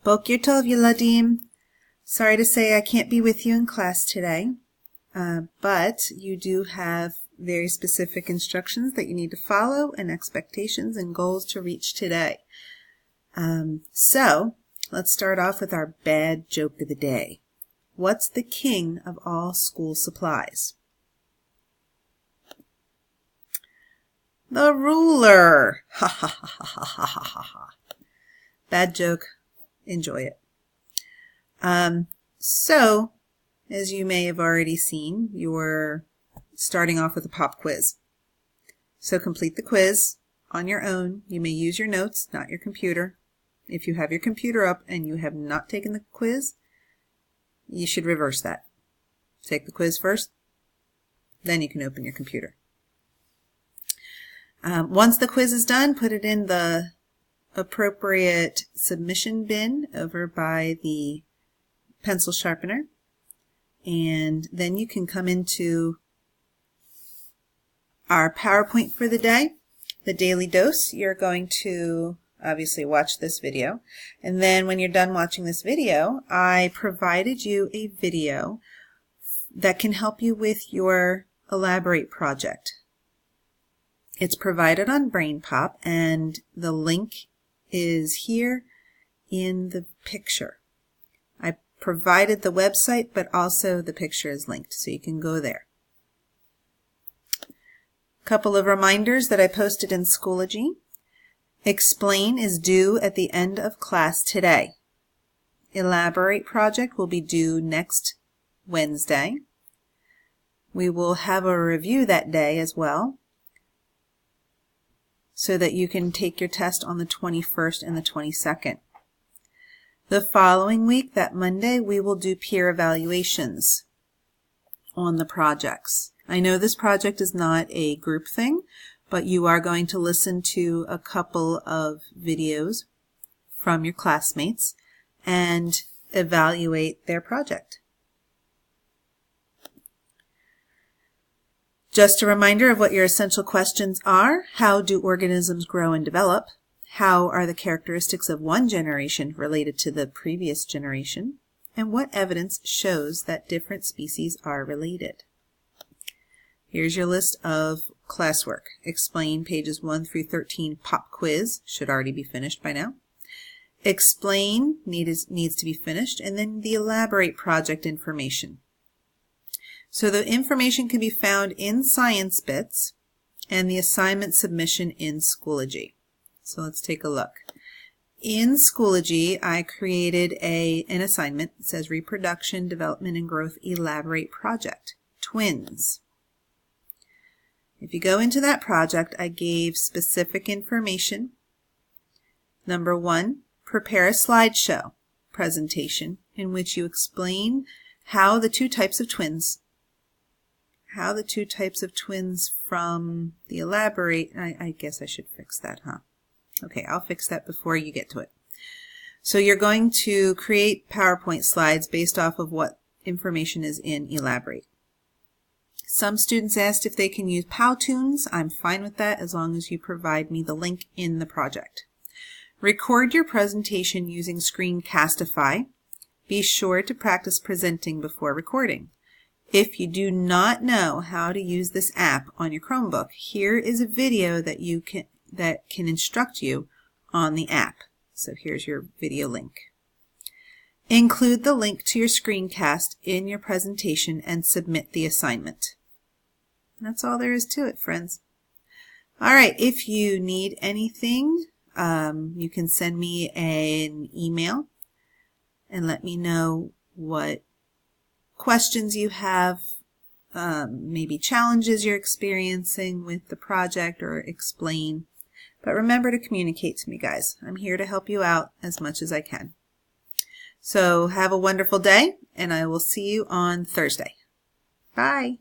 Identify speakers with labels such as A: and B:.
A: Boker tov Yeladim. Sorry to say I can't be with you in class today, but you do have very specific instructions that you need to follow and expectations and goals to reach today. So let's start off with our bad joke of the day. What's the king of all school supplies? The ruler. Ha ha ha ha ha ha ha ha. Bad joke. Enjoy it. So, as you may have already seen, you're starting off with a pop quiz. So complete the quiz on your own. You may use your notes, not your computer. If you have your computer up and you have not taken the quiz, you should reverse that. Take the quiz first, then you can open your computer. Once the quiz is done, put it in the appropriate submission bin over by the pencil sharpener, and then you can come into our PowerPoint for the day, the daily dose. You're going to obviously watch this video, and then when you're done watching this video, I provided you a video that can help you with your Elaborate project. It's provided on BrainPop, and the link is here in the picture. I provided the website, but also the picture is linked, so you can go there. Couple of reminders that I posted in Schoology. Explain is due at the end of class today. Elaborate project will be due next Wednesday. We will have a review that day as well, so that you can take your test on the 21st and the 22nd. The following week, that Monday, we will do peer evaluations on the projects. I know this project is not a group thing, but you are going to listen to a couple of videos from your classmates and evaluate their project. Just a reminder of what your essential questions are. How do organisms grow and develop? How are the characteristics of one generation related to the previous generation? And what evidence shows that different species are related? Here's your list of classwork. Explain pages 1 through 13 pop quiz. Should already be finished by now. Explain needs to be finished. And then the Elaborate project information. So the information can be found in Science Bits and the assignment submission in Schoology. So let's take a look. In Schoology, I created an assignment. It says Reproduction, Development, and Growth Elaborate Project, Twins. If you go into that project, I gave specific information. Number 1, prepare a slideshow presentation in which you explain how the two types of twins from the Elaborate, I guess I should fix that, huh? Okay, I'll fix that before you get to it. So you're going to create PowerPoint slides based off of what information is in Elaborate. Some students asked if they can use Powtoons. I'm fine with that as long as you provide me the link in the project. Record your presentation using Screencastify. Be sure to practice presenting before recording. If you do not know how to use this app on your Chromebook, here is a video that can instruct you on the app. So here's your video link. Include the link to your screencast in your presentation and submit the assignment. That's all there is to it, friends. All right, if you need anything, you can send me an email and let me know what questions you have, maybe challenges you're experiencing with the project, or explain. But remember to communicate to me, guys. I'm here to help you out as much as I can. So have a wonderful day, and I will see you on Thursday. Bye.